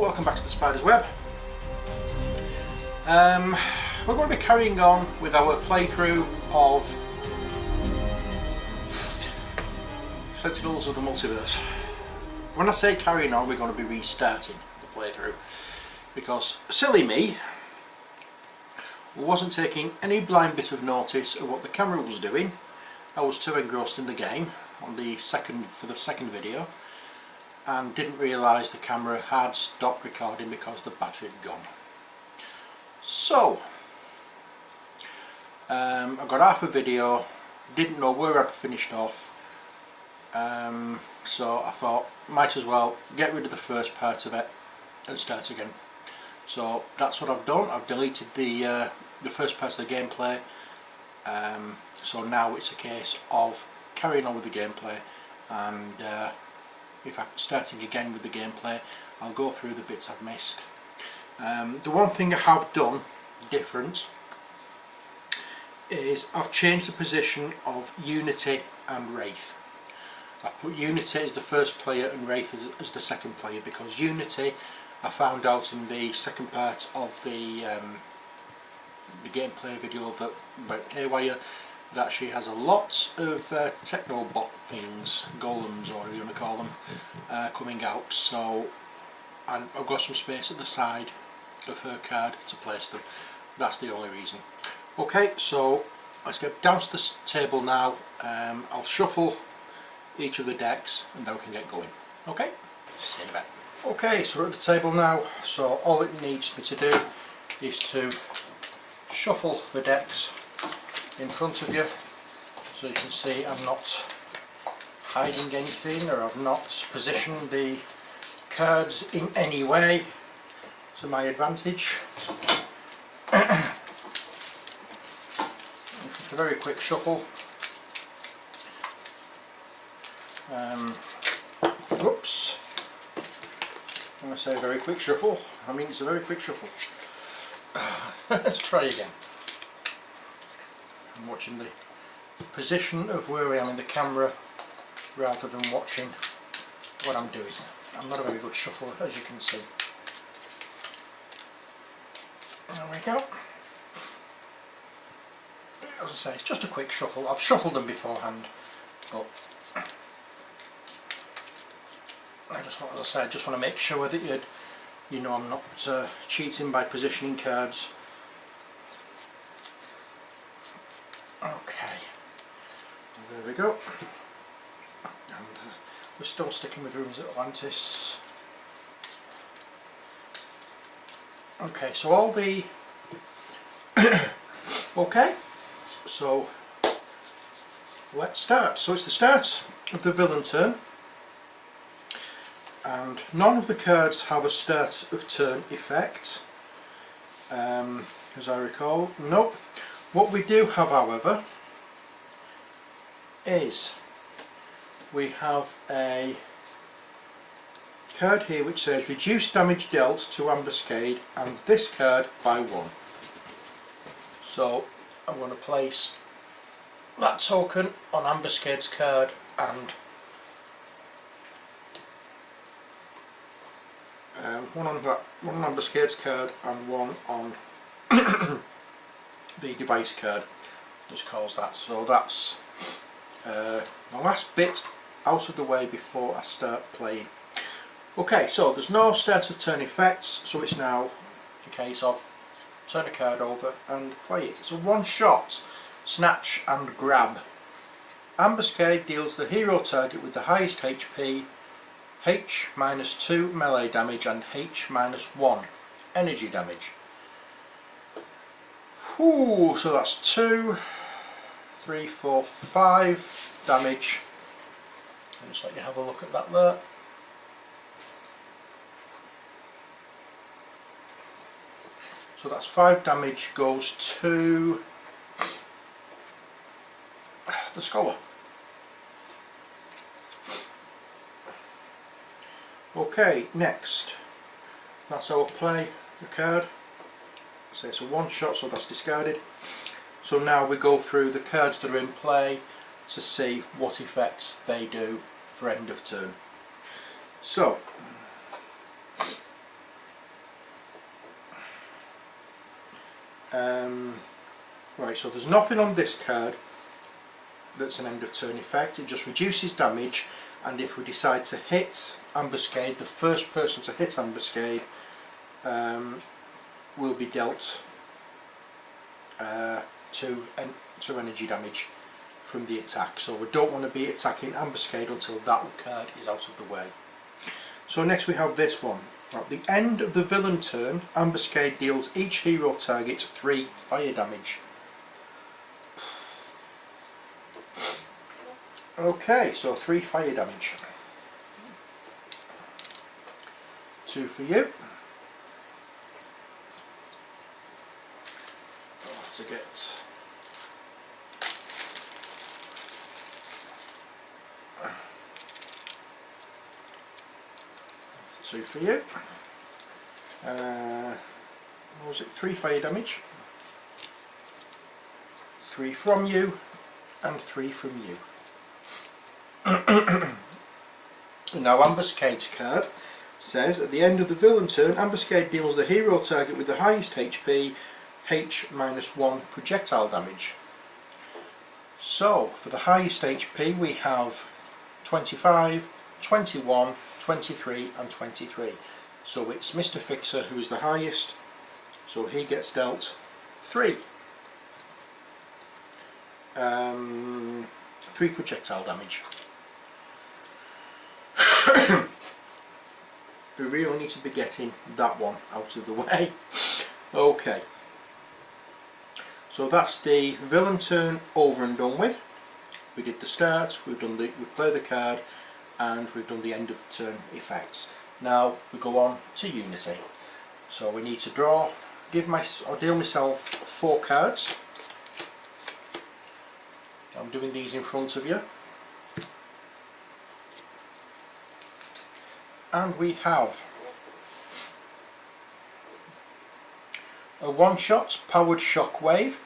Hello, welcome back to the Spider's Web. We're going to be carrying on with our playthrough of Sentinels of the Multiverse. When I say carrying on, we're going to be restarting the playthrough because silly me wasn't taking any blind bit of notice of what the camera was doing. I was too engrossed in the game for the second video, and didn't realise the camera had stopped recording because the battery had gone. So I got half a video, didn't know where I'd finished off, so I thought might as well get rid of the first part of it and start again. So that's what I've done. I've deleted the first part of the gameplay, so now it's a case of carrying on with the gameplay, and if I'm starting again with the gameplay, I'll go through the bits I've missed. The one thing I have done different is I've changed the position of Unity and Wraith. I put Unity as the first player and Wraith as the second player because Unity, I found out in the second part of the gameplay video that went haywire, that she has a lot of technobot things, golems or whatever you want to call them, coming out. So, and I've got some space at the side of her card to place them. That's the only reason. Okay, so let's get down to the table now. I'll shuffle each of the decks and then we can get going. Okay, see you in a bit. Okay, so we're at the table now. So all it needs me to do is to shuffle the decks in front of you, so you can see I'm not hiding anything, or I've not positioned the cards in any way to my advantage. Just a very quick shuffle. Whoops, when I say very quick shuffle, I mean it's a very quick shuffle. Let's try again. I'm watching the position of where I am in the camera rather than watching what I'm doing. I'm not a very good shuffler, as you can see. There we go. As I say, it's just a quick shuffle. I've shuffled them beforehand, but I just want, as I say, I just want to make sure that you know I'm not cheating by positioning cards. Okay, there we go, and we're still sticking with Rooms at Atlantis. Okay, so all the okay, so let's start. So it's the start of the villain turn, and none of the cards have a start of turn effect, as I recall. Nope. What we do have, however, is we have a card here which says reduce damage dealt to Ambuscade, and this card by 1. So I'm going to place that token on Ambuscade's card, and one on Ambuscade's card and one on the device card. Just calls that. So that's my last bit out of the way before I start playing. Okay, so there's no start of turn effects, so it's now a case of turn a card over and play it. It's a one-shot snatch and grab. Ambuscade deals the hero target with the highest HP H-2 melee damage and H-1 energy damage. Ooh, so that's 2, 3, 4, 5 damage. I'll just let you have a look at that there. So that's 5 damage goes to the Scholar. Okay, next, that's how I play the card. So it's a one shot, so that's discarded. So now we go through the cards that are in play to see what effects they do for end of turn. So Right, so there's nothing on this card that's an end of turn effect. It just reduces damage, and if we decide to hit Ambuscade, the first person to hit Ambuscade will be dealt 2 energy damage from the attack. So we don't want to be attacking Ambuscade until that card is out of the way. So next we have this one. At the end of the villain turn, Ambuscade deals each hero target 3 fire damage. Okay, so 3 fire damage. 2 for you. To get two for you. What was it? 3 fire damage. 3 from you, and 3 from you. Now Ambuscade's card says at the end of the villain turn, Ambuscade deals the hero target with the highest HP H-1 projectile damage. So for the highest HP we have 25, 21, 23 and 23. So it's Mr. Fixer who is the highest, so he gets dealt 3 projectile damage. We really need to be getting that one out of the way. Okay, so that's the villain turn over and done with. We did the start, we play the card, and we've done the end of the turn effects. Now we go on to Unity. So we need to deal myself 4 cards. I'm doing these in front of you. And we have a one-shot powered shockwave.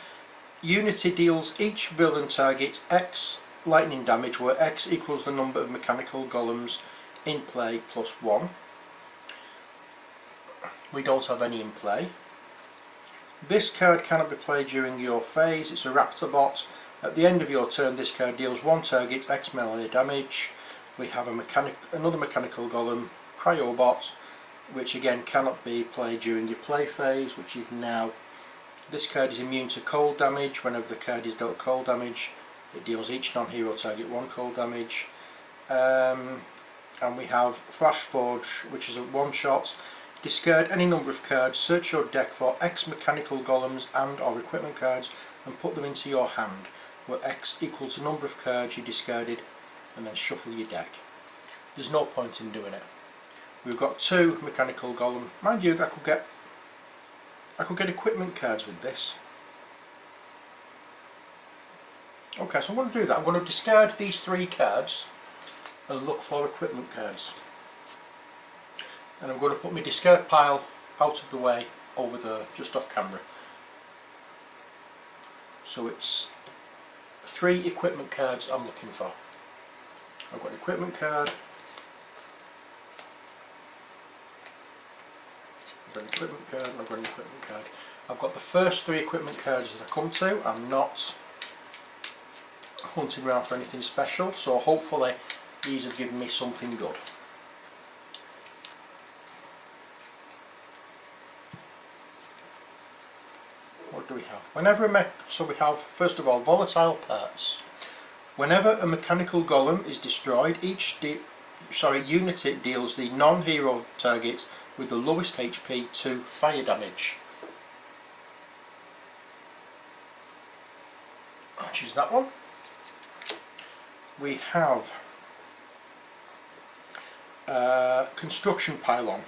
Unity deals each villain target X lightning damage, where X equals the number of mechanical golems in play plus 1. We don't have any in play. This card cannot be played during your phase. It's a Raptor bot. At the end of your turn, this card deals 1 target X melee damage. We have another mechanical golem, Cryobot, which again cannot be played during your play phase, which is now. This card is immune to cold damage. Whenever the card is dealt cold damage, it deals each non-hero target 1 cold damage. And we have Flash Forge, which is a one-shot. Discard any number of cards, search your deck for X mechanical golems and or equipment cards and put them into your hand, where X equals the number of cards you discarded, and then shuffle your deck. There's no point in doing it. We've got 2 mechanical golem. Mind you, I could get equipment cards with this. Okay, so I'm going to do that. I'm going to discard these 3 cards and look for equipment cards. And I'm going to put my discard pile out of the way over there, just off camera. So it's 3 equipment cards I'm looking for. I've got an equipment card, I've got an equipment card, and I've got an equipment card. I've got the first 3 equipment cards that I come to. I'm not hunting around for anything special, so hopefully these have given me something good. What do we have? So we have, first of all, volatile parts. Whenever a mechanical golem is destroyed, Unity deals the non-hero target with the lowest HP 2 fire damage. I'll choose that one. We have construction pylon.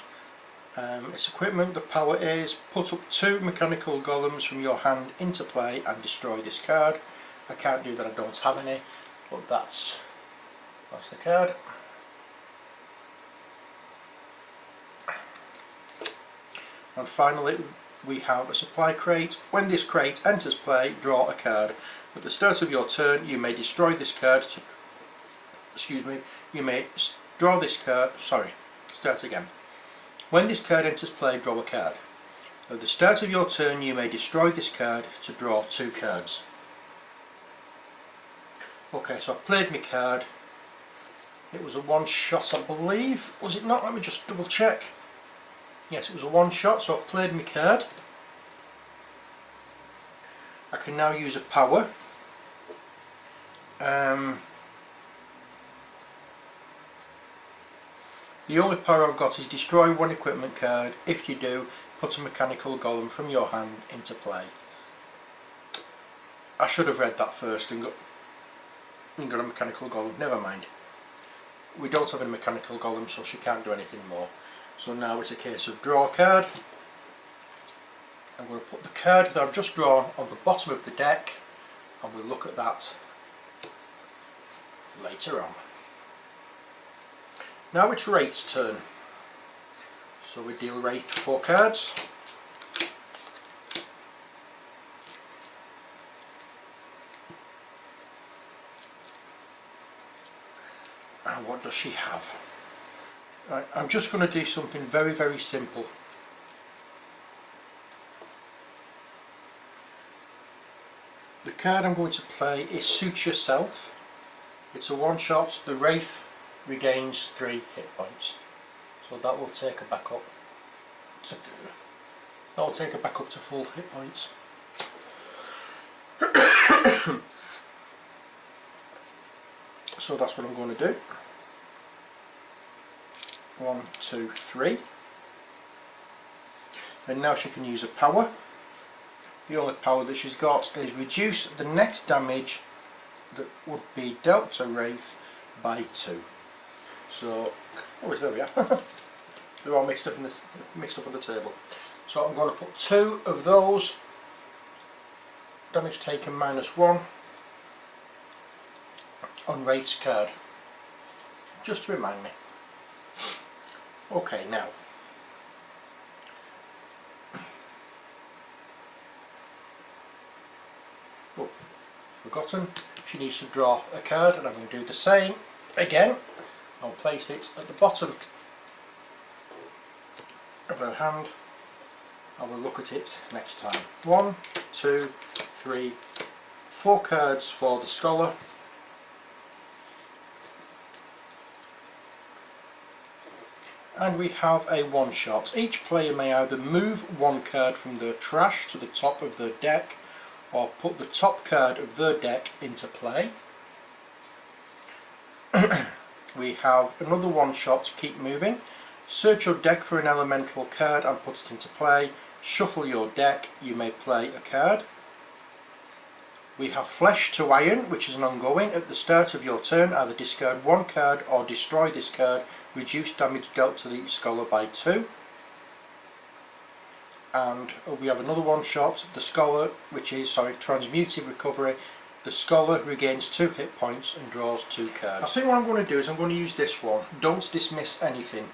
It's equipment. The power is put up 2 mechanical golems from your hand into play and destroy this card. I can't do that, I don't have any, but that's the card. And finally we have a supply crate. When this crate enters play, draw a card. At the start of your turn you may destroy this card you may draw this card, start again. When this card enters play, draw a card. At the start of your turn you may destroy this card to draw 2 cards. Okay, so I've played my card. It was a one shot, I believe. Was it not? Let me just double check. Yes, it was a one shot, so I've played my card. I can now use a power. The only power I've got is destroy 1 equipment card. If you do, put a mechanical golem from your hand into play. I should have read that first and got a mechanical golem. Never mind. We don't have a mechanical golem, so she can't do anything more. So now it's a case of draw a card. I'm going to put the card that I've just drawn on the bottom of the deck, and we'll look at that later on. Now it's Wraith's turn. So we deal Wraith 4 cards. And what does she have? Right, I'm just going to do something very, very simple. The card I'm going to play is Suit Yourself. It's a one shot. The Wraith regains 3 hit points. So that will take her back up to full hit points. So that's what I'm going to do. 1, 2, 3. And now she can use a power. The only power that she's got is reduce the next damage that would be dealt to Wraith by 2. So, oh, there we are. They're all mixed up on the table. So I'm going to put 2 of those. Damage taken -1 on Wraith's card, just to remind me. Okay, now oh, forgotten, she needs to draw a card, and I'm going to do the same again. I'll place it at the bottom of her hand. I will look at it next time. 1, 2, 3, 4 cards for the scholar. And we have a one shot. Each player may either move 1 card from their trash to the top of their deck, or put the top card of their deck into play. We have another one shot to keep moving. Search your deck for an elemental card and put it into play. Shuffle your deck, you may play a card. We have Flesh to Iron, which is an ongoing. At the start of your turn, either discard 1 card or destroy this card. Reduce damage dealt to the scholar by 2. And we have another one shot, the scholar, which is, Transmutive Recovery. The scholar regains 2 hit points and draws 2 cards. I think what I'm going to do is I'm going to use this one. Don't dismiss anything.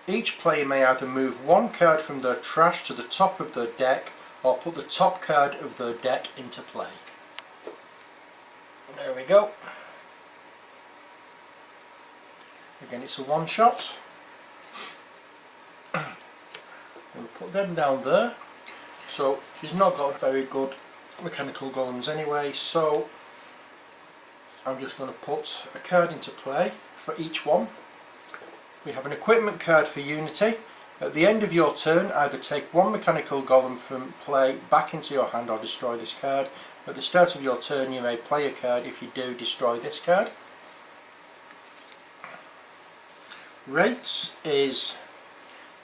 Each player may either move 1 card from their trash to the top of their deck, or put the top card of their deck into play. There we go. Again, it's a one shot. I'm going to put them down there. So she's not got very good mechanical golems anyway, so I'm just going to put a card into play for each one. We have an equipment card for Unity. At the end of your turn, either take 1 mechanical golem from play back into your hand or destroy this card. At the start of your turn you may play a card. If you do, destroy this card. Wraiths is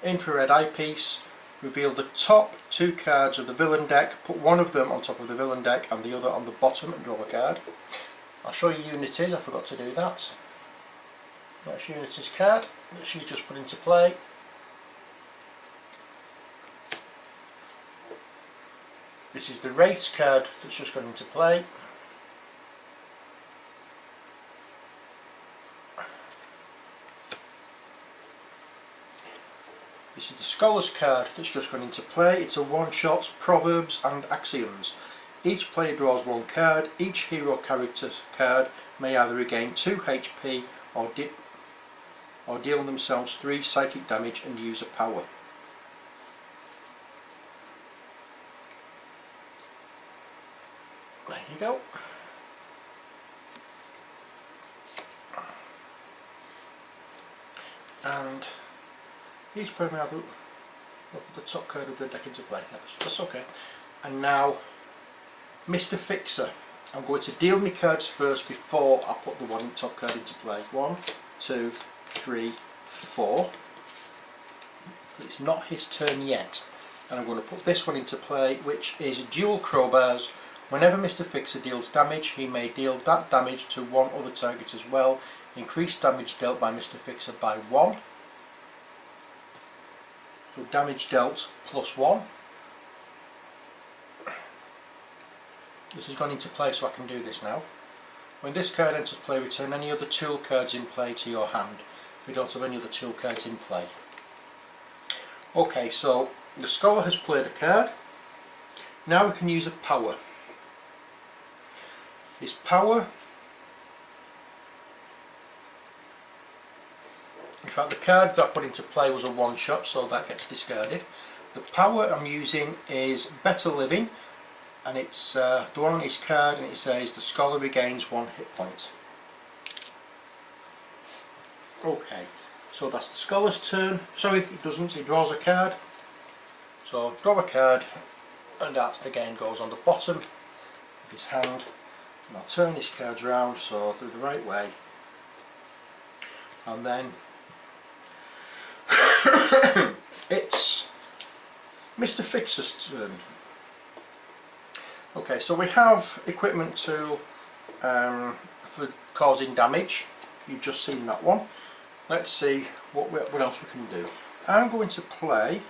infrared eyepiece. Reveal the top 2 cards of the villain deck, put 1 of them on top of the villain deck and the other on the bottom and draw a card. I'll show you Unity's, I forgot to do that. That's Unity's card that she's just put into play. This is the Wraith's card that's just gone into play. This is the Scholar's card that's just gone into play. It's a one-shot, Proverbs and Axioms. Each player draws 1 card. Each hero character card may either regain 2 HP or deal themselves 3 psychic damage and use a power. you go. And he's putting out the top card of the deck into play. That's okay. And now, Mr. Fixer. I'm going to deal my cards first before I put the one top card into play. 1, 2, 3, 4. It's not his turn yet. And I'm going to put this one into play, which is dual crowbars. Whenever Mr. Fixer deals damage, he may deal that damage to one other target as well. Increase damage dealt by Mr. Fixer by 1. So damage dealt plus 1. This has gone into play, so I can do this now. When this card enters play, return any other tool cards in play to your hand. We don't have any other tool cards in play. Okay, so the Scholar has played a card. Now we can use a power. His power, in fact the card that I put into play was a one shot, so that gets discarded. The power I'm using is Better Living, and it's the one on his card, and it says the Scholar regains 1 hit point. Okay, so that's the Scholar's turn. Sorry, he doesn't, he draws a card. So draw a card, and that again goes on the bottom of his hand. And I'll turn his cards round so they're the right way. And then it's Mr. Fixer's turn. Okay, so we have equipment tool for causing damage. You've just seen that one. Let's see what else we can do. I'm going to play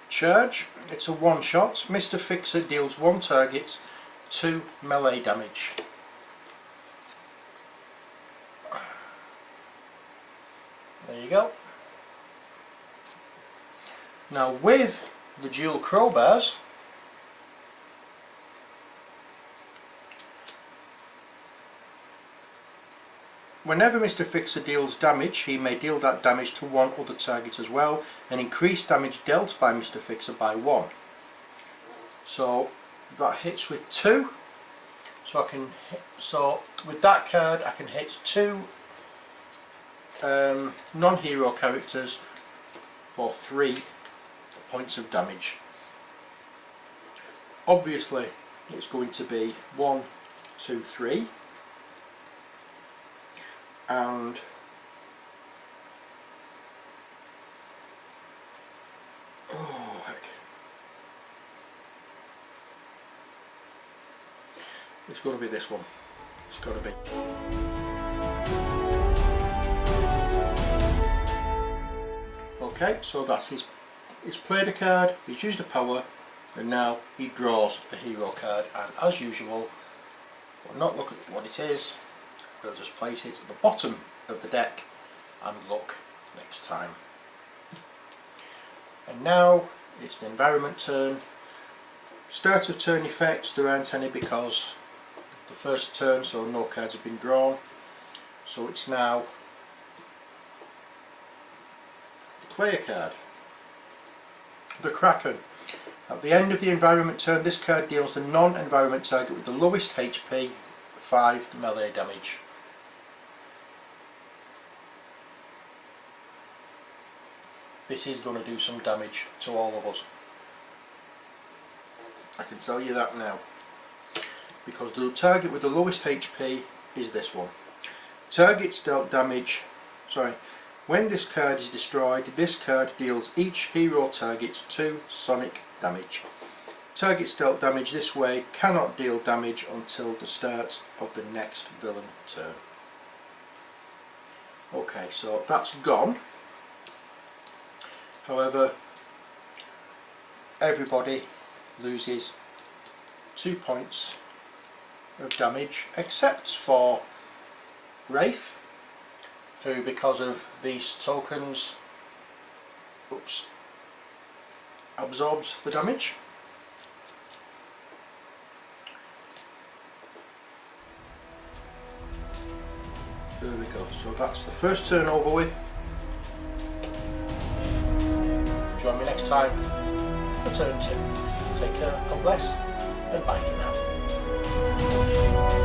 Charge. It's a one shot. Mr. Fixer deals 1 target 2 melee damage. There you go. Now with the dual crowbars, whenever Mr. Fixer deals damage, he may deal that damage to one other target as well, and increase damage dealt by Mr. Fixer by 1. So that hits with 2. So with that card I can hit 2 non-hero characters for 3 points of damage. Obviously it's going to be 1, 2, 3. And oh heck, it's got to be this one. It's got to be. Okay, so that's he's played a card, he's used a power, and now he draws a hero card. And as usual, we'll not look at what it is. We'll just place it at the bottom of the deck and look next time. And now it's the environment turn. Start of turn effects, there aren't any because the first turn, so no cards have been drawn. So it's now play a card. The Kraken. At the end of the environment turn, this card deals the non-environment target with the lowest HP 5 melee damage. This is going to do some damage to all of us. I can tell you that now. Because the target with the lowest HP is this one. Targets dealt damage, when this card is destroyed, this card deals each hero target 2 sonic damage. Targets dealt damage this way cannot deal damage until the start of the next villain turn. Okay, so that's gone. However, everybody loses 2 points of damage except for Wraith, who because of these tokens absorbs the damage. There we go, so that's the first turn over with. Join me next time for turn 2. Take care, God bless. and bye for now.